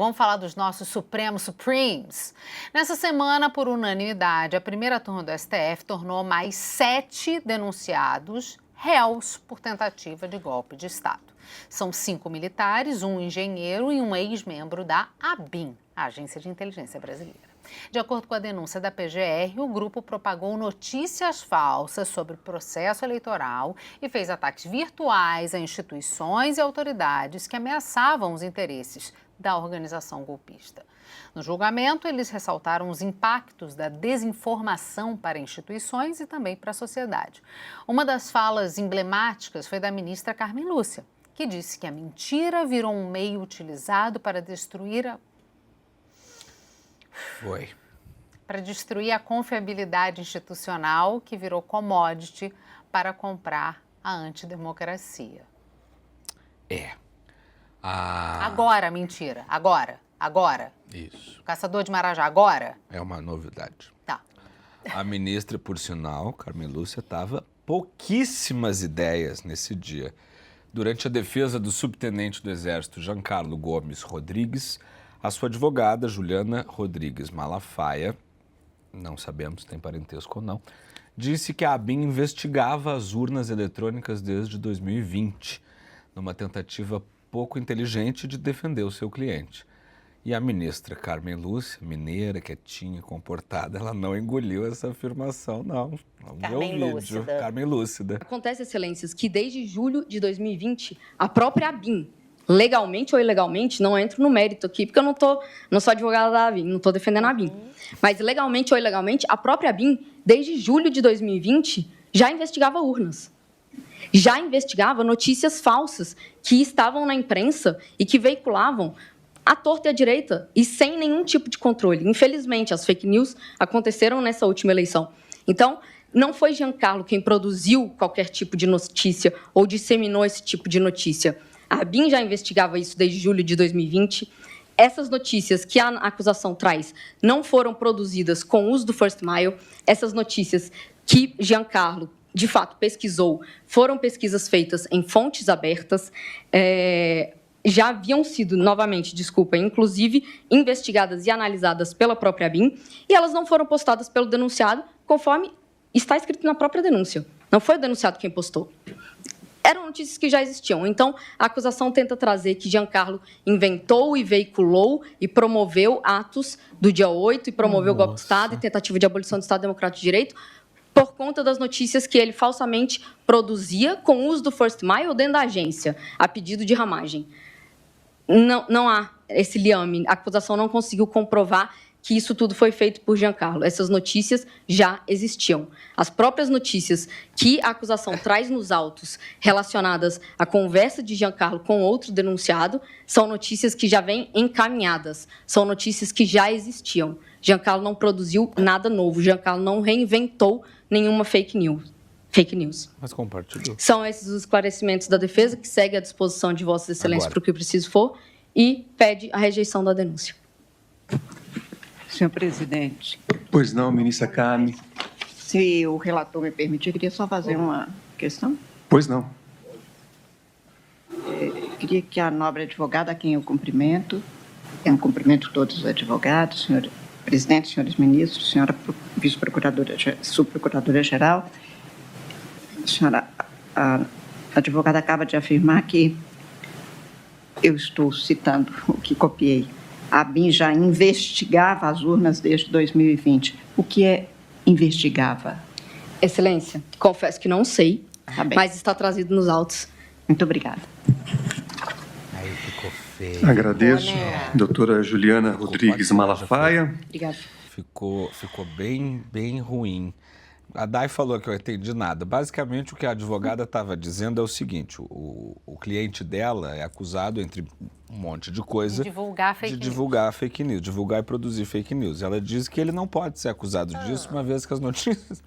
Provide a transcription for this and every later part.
Vamos falar dos nossos Supremes. Nessa semana, por unanimidade, a primeira turma do STF tornou mais 7 denunciados réus por tentativa de golpe de Estado. São 5 militares, um engenheiro e um ex-membro da ABIN, a Agência de Inteligência Brasileira. De acordo com a denúncia da PGR, o grupo propagou notícias falsas sobre o processo eleitoral e fez ataques virtuais a instituições e autoridades que ameaçavam os interesses da organização golpista. No julgamento, eles ressaltaram os impactos da desinformação para instituições e também para a sociedade. Uma das falas emblemáticas foi da ministra Carmen Lúcia, que disse que a mentira virou um meio utilizado para destruir a confiabilidade institucional, que virou commodity para comprar a antidemocracia. Agora, mentira. Agora. Isso. Caçador de Marajá, agora? É uma novidade. Tá. A ministra, por sinal, Carmen Lúcia, tava pouquíssimas ideias nesse dia. Durante a defesa do subtenente do Exército Giancarlo Gomes Rodrigues, a sua advogada, Juliana Rodrigues Malafaia, não sabemos se tem parentesco ou não, disse que a ABIN investigava as urnas eletrônicas desde 2020, numa tentativa pouco inteligente de defender o seu cliente. E a ministra Carmen Lúcia, mineira, quietinha, comportada, ela não engoliu essa afirmação, não. Carmen Lúcida. Acontece, excelências, que desde julho de 2020, a própria ABIN, legalmente ou ilegalmente, não entro no mérito aqui, porque eu não sou advogada da ABIN, não estou defendendo a ABIN. Mas legalmente ou ilegalmente, a própria ABIN, desde julho de 2020, já investigava urnas. Já investigava notícias falsas que estavam na imprensa e que veiculavam à torta e à direita e sem nenhum tipo de controle. Infelizmente, as fake news aconteceram nessa última eleição. Então, não foi Giancarlo quem produziu qualquer tipo de notícia ou disseminou esse tipo de notícia. A ABIN já investigava isso desde julho de 2020. Essas notícias que a acusação traz não foram produzidas com o uso do First Mile. Essas notícias que Giancarlo, de fato, pesquisou, foram pesquisas feitas em fontes abertas, já haviam sido, inclusive investigadas e analisadas pela própria ABIN, e elas não foram postadas pelo denunciado, conforme está escrito na própria denúncia. Não foi o denunciado quem postou. Eram notícias que já existiam. Então, a acusação tenta trazer que Giancarlo inventou e veiculou e promoveu atos do dia 8 e promoveu o golpe de Estado e tentativa de abolição do Estado Democrático de Direito por conta das notícias que ele falsamente produzia com o uso do First Mile dentro da agência, a pedido de ramagem. Não há esse liame. A acusação não conseguiu comprovar que isso tudo foi feito por Giancarlo. Essas notícias já existiam. As próprias notícias que a acusação traz nos autos relacionadas à conversa de Giancarlo com outro denunciado são notícias que já vêm encaminhadas, são notícias que já existiam. Giancarlo não produziu nada novo, Giancarlo não reinventou nenhuma fake news. Mas compartilhou. São esses os esclarecimentos da defesa, que segue à disposição de Vossas Excelências para o que preciso for, e pede a rejeição da denúncia. Senhor presidente. Pois não, ministra Carmen. Se o relator me permitir, eu queria só fazer uma questão. Pois não. Eu queria que a nobre advogada, a quem eu cumprimento cumprimento todos os advogados, senhor presidente, senhores ministros, senhora vice-procuradora, subprocuradora-geral, a advogada acaba de afirmar que eu estou citando o que copiei. A ABIN já investigava as urnas desde 2020. O que é investigava? Excelência, confesso que não sei, mas está trazido nos autos. Muito obrigada. Aí ficou feio. Agradeço, doutora Juliana Rodrigues Malafaia. Obrigada. Ficou bem ruim. A Day falou que eu não entendi nada. Basicamente, o que a advogada estava dizendo é o seguinte: o cliente dela é acusado, entre um monte de coisa, de divulgar fake news, divulgar e produzir fake news. Ela diz que ele não pode ser acusado disso, uma vez que as notícias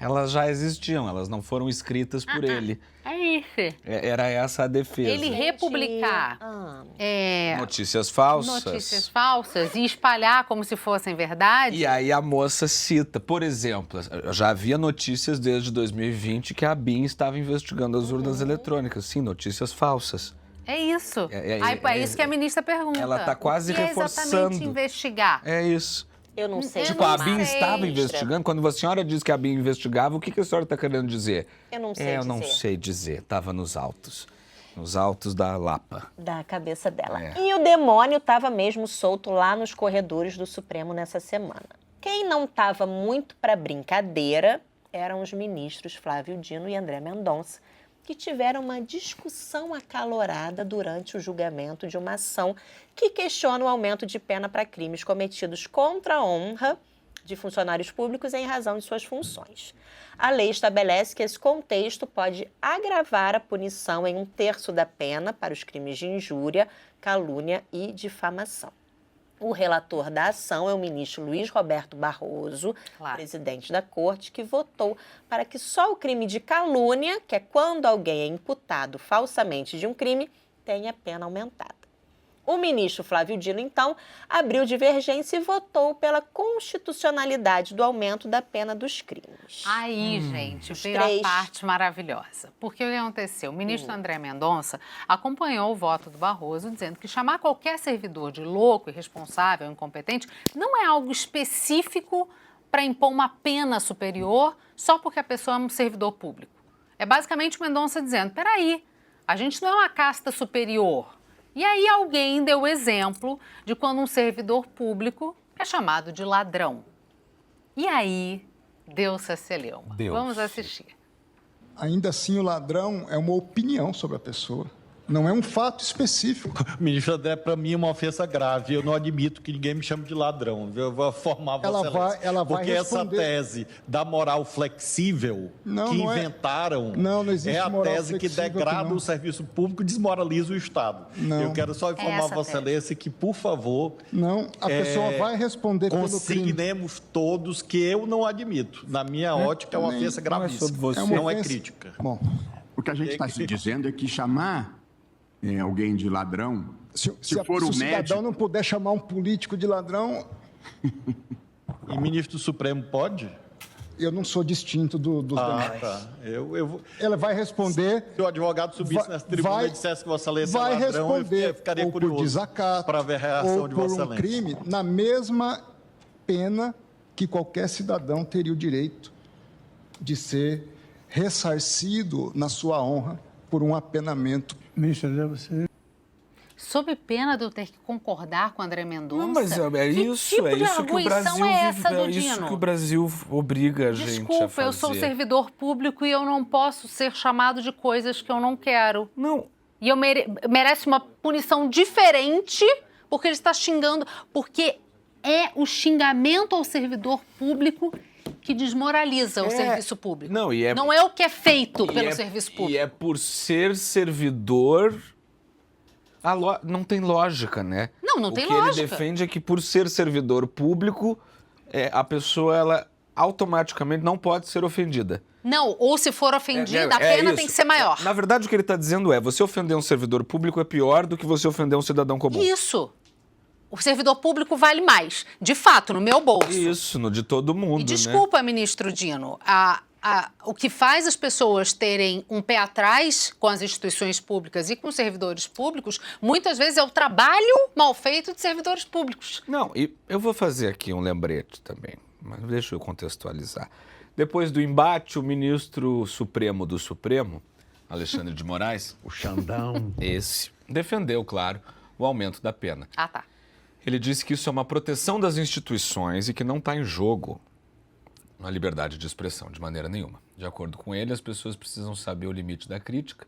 elas já existiam, elas não foram escritas por ele. É isso. Era essa a defesa. Ele republicar notícias falsas e espalhar como se fossem verdade. E aí a moça cita, por exemplo, já havia notícias desde 2020 que a ABIN estava investigando as urnas eletrônicas. Sim, notícias falsas. É isso. É isso que a ministra pergunta. Ela está quase o que reforçando. É exatamente investigar. É isso. Eu não sei. Tipo, a ABIN estava investigando. Quando a senhora diz que a ABIN investigava, o que a senhora está querendo dizer? Eu não sei dizer. Eu não sei dizer. Estava nos autos. Nos autos da Lapa. Da cabeça dela. E o demônio estava mesmo solto lá nos corredores do Supremo nessa semana. Quem não estava muito para brincadeira eram os ministros Flávio Dino e André Mendonça, que tiveram uma discussão acalorada durante o julgamento de uma ação que questiona o aumento de pena para crimes cometidos contra a honra de funcionários públicos em razão de suas funções. A lei estabelece que esse contexto pode agravar a punição em 1/3 da pena para os crimes de injúria, calúnia e difamação. O relator da ação é o ministro Luiz Roberto Barroso, presidente da Corte, que votou para que só o crime de calúnia, que é quando alguém é imputado falsamente de um crime, tenha pena aumentada. O ministro Flávio Dino, então, abriu divergência e votou pela constitucionalidade do aumento da pena dos crimes. Aí, gente, veio a parte maravilhosa. Porque o que aconteceu? O ministro André Mendonça acompanhou o voto do Barroso, dizendo que chamar qualquer servidor de louco, irresponsável, incompetente, não é algo específico para impor uma pena superior só porque a pessoa é um servidor público. É basicamente o Mendonça dizendo, peraí, a gente não é uma casta superior. E aí alguém deu o exemplo de quando um servidor público é chamado de ladrão. E aí, deu-se a celeuma. Vamos assistir. Ainda assim, o ladrão é uma opinião sobre a pessoa. Não é um fato específico. Ministro André, para mim é uma ofensa grave. Eu não admito que ninguém me chame de ladrão. Eu vou formar Vossa Excelência. Ela vai porque responder. Essa tese da moral flexível que inventaram não existe é a moral tese que degrada o serviço público e desmoraliza o Estado. Não. Eu quero só informar Vossa Excelência que, por favor... Não, a pessoa vai responder pelo crime. Consignemos todos que eu não admito. Na minha ótica, é uma ofensa gravíssima. Não é crítica. Bom, o que a gente está se dizendo é que chamar alguém de ladrão, se for o cidadão não puder chamar um político de ladrão... E ministro do Supremo pode? Eu não sou distinto dos demais. Tá. Ela vai responder... Se o advogado subisse nessa tribuna e dissesse que Vossa Excelência é ladrão, eu ficaria curioso para ver a reação de Vossa Excelência. Ou por um crime, na mesma pena que qualquer cidadão teria o direito de ser ressarcido na sua honra por um apenamento. Ministro André, você... Sob pena de eu ter que concordar com o André Mendonça? Não, mas é isso, tipo é isso que o Brasil é isso que o Brasil obriga a gente a fazer. Desculpa, eu sou servidor público e eu não posso ser chamado de coisas que eu não quero. Não. E eu merece uma punição diferente porque ele está xingando, porque é o xingamento ao servidor público que desmoraliza o serviço público. Não é o que é feito pelo serviço público. E é por ser servidor... Não tem lógica, né? Não tem lógica. O que ele defende é que por ser servidor público, a pessoa, ela automaticamente não pode ser ofendida. Não, ou se for ofendida, a pena tem que ser maior. Na verdade, o que ele está dizendo é, você ofender um servidor público é pior do que você ofender um cidadão comum. Isso. O servidor público vale mais, de fato, no meu bolso. Isso, no de todo mundo, E desculpa, ministro Dino, o que faz as pessoas terem um pé atrás com as instituições públicas e com os servidores públicos, muitas vezes é o trabalho mal feito de servidores públicos. Não, e eu vou fazer aqui um lembrete também, mas deixa eu contextualizar. Depois do embate, o ministro Supremo do Supremo, Alexandre de Moraes, o Xandão, defendeu, claro, o aumento da pena. Ah, tá. Ele disse que isso é uma proteção das instituições e que não está em jogo a liberdade de expressão, de maneira nenhuma. De acordo com ele, as pessoas precisam saber o limite da crítica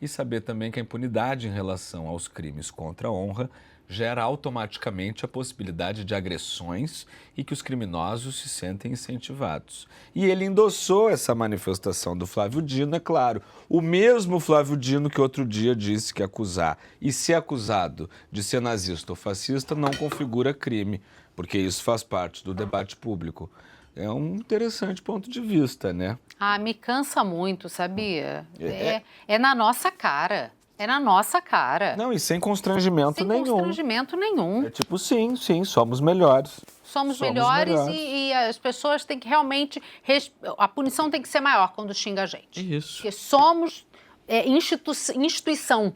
e saber também que a impunidade em relação aos crimes contra a honra gera automaticamente a possibilidade de agressões e que os criminosos se sentem incentivados. E ele endossou essa manifestação do Flávio Dino, é claro, o mesmo Flávio Dino que outro dia disse que acusar e ser acusado de ser nazista ou fascista não configura crime, porque isso faz parte do debate público. É um interessante ponto de vista, né? Me cansa muito, sabia? É na nossa cara. É na nossa cara. Não, e sem constrangimento nenhum. Sem constrangimento nenhum. É tipo, sim, somos melhores. Somos melhores. E as pessoas têm que realmente... A punição tem que ser maior quando xinga a gente. Isso. Porque somos instituição.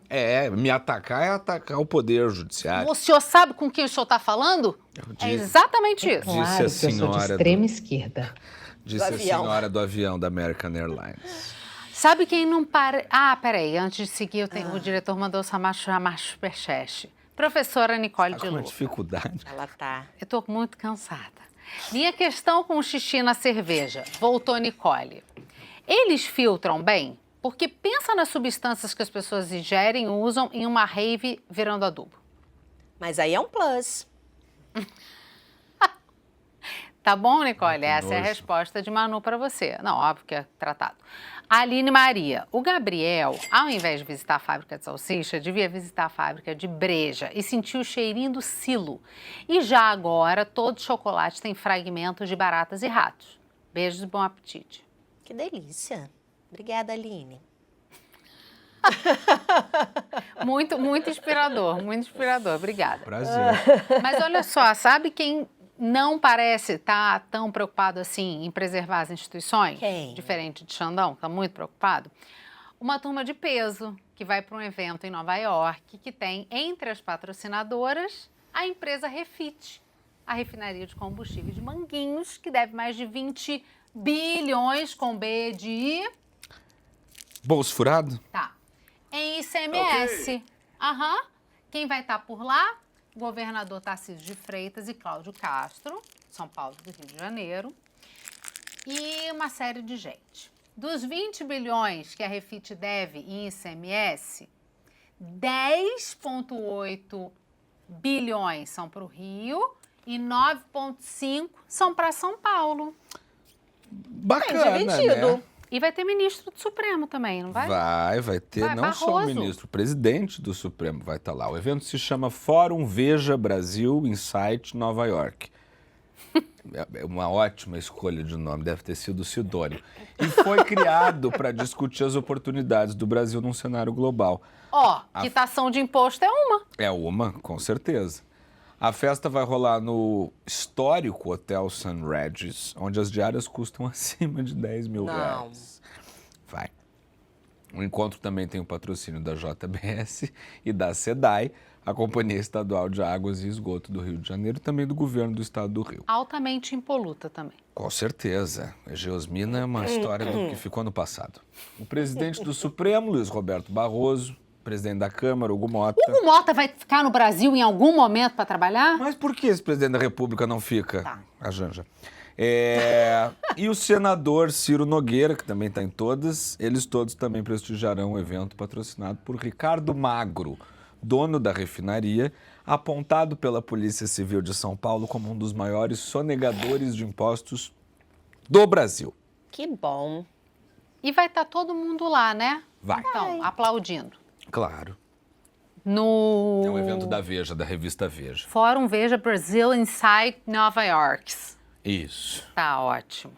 Me atacar é atacar o poder judiciário. O senhor sabe com quem o senhor está falando? É exatamente isso. Disse a senhora de extrema esquerda. Disse a senhora do avião da American Airlines. Sabe quem não para... peraí, antes de seguir, o diretor mandou chamar superchat. Professora Nicole de Luca. Dificuldade. Ela tá. Eu tô muito cansada. Minha questão com o xixi na cerveja. Voltou Nicole. Eles filtram bem? Porque pensa nas substâncias que as pessoas ingerem e usam em uma rave virando adubo. Mas aí é um plus. Tá bom, Nicole? Essa é a resposta de Manu para você. Não, óbvio que é tratado. Aline Maria, o Gabriel, ao invés de visitar a fábrica de salsicha, devia visitar a fábrica de breja e sentir o cheirinho do silo. E já agora, todo chocolate tem fragmentos de baratas e ratos. Beijos e bom apetite. Que delícia. Obrigada, Aline. Muito inspirador, muito inspirador. Obrigada. Prazer. Mas olha só, sabe quem não parece estar tão preocupado assim em preservar as instituições? Quem? Diferente de Xandão, está muito preocupado. Uma turma de peso que vai para um evento em Nova York que tem entre as patrocinadoras a empresa Refit, a refinaria de combustível de Manguinhos, que deve mais de 20 bilhões com B de... Bolso furado? Tá. Em ICMS. Aham. Quem vai estar por lá? Governador Tarcísio de Freitas e Cláudio Castro, São Paulo do Rio de Janeiro, e uma série de gente. Dos 20 bilhões que a Refit deve em ICMS, 10,8 bilhões são para o Rio e 9,5 são para São Paulo. Bacana, dividido. né? E vai ter ministro do Supremo também, não vai? Vai ter não só o Barroso. ministro, o presidente do Supremo vai estar lá. O evento se chama Fórum Veja Brasil Insight Nova York. É uma ótima escolha de nome, deve ter sido Sidônio. E foi criado para discutir as oportunidades do Brasil num cenário global. Quitação de imposto é uma. É uma, com certeza. A festa vai rolar no histórico Hotel Sun Regis, onde as diárias custam acima de 10 mil reais. Vai. O encontro também tem o patrocínio da JBS e da SEDAI, a Companhia Estadual de Águas e Esgoto do Rio de Janeiro, e também do governo do estado do Rio. Altamente impoluta também. Com certeza. A Geosmina é uma história do que ficou no passado. O presidente do Supremo, Luiz Roberto Barroso, presidente da Câmara, Hugo Mota. Hugo Mota vai ficar no Brasil em algum momento para trabalhar? Mas por que esse presidente da República não fica? Tá. A Janja. E o senador Ciro Nogueira, que também está em todas, eles todos também prestigiarão o evento patrocinado por Ricardo Magro, dono da refinaria, apontado pela Polícia Civil de São Paulo como um dos maiores sonegadores de impostos do Brasil. Que bom. E vai estar todo mundo lá, né? Vai. Então, aplaudindo. Claro. É um evento da Veja, da revista Veja. Fórum Veja Brasil Insight Nova York. Isso. Tá ótimo.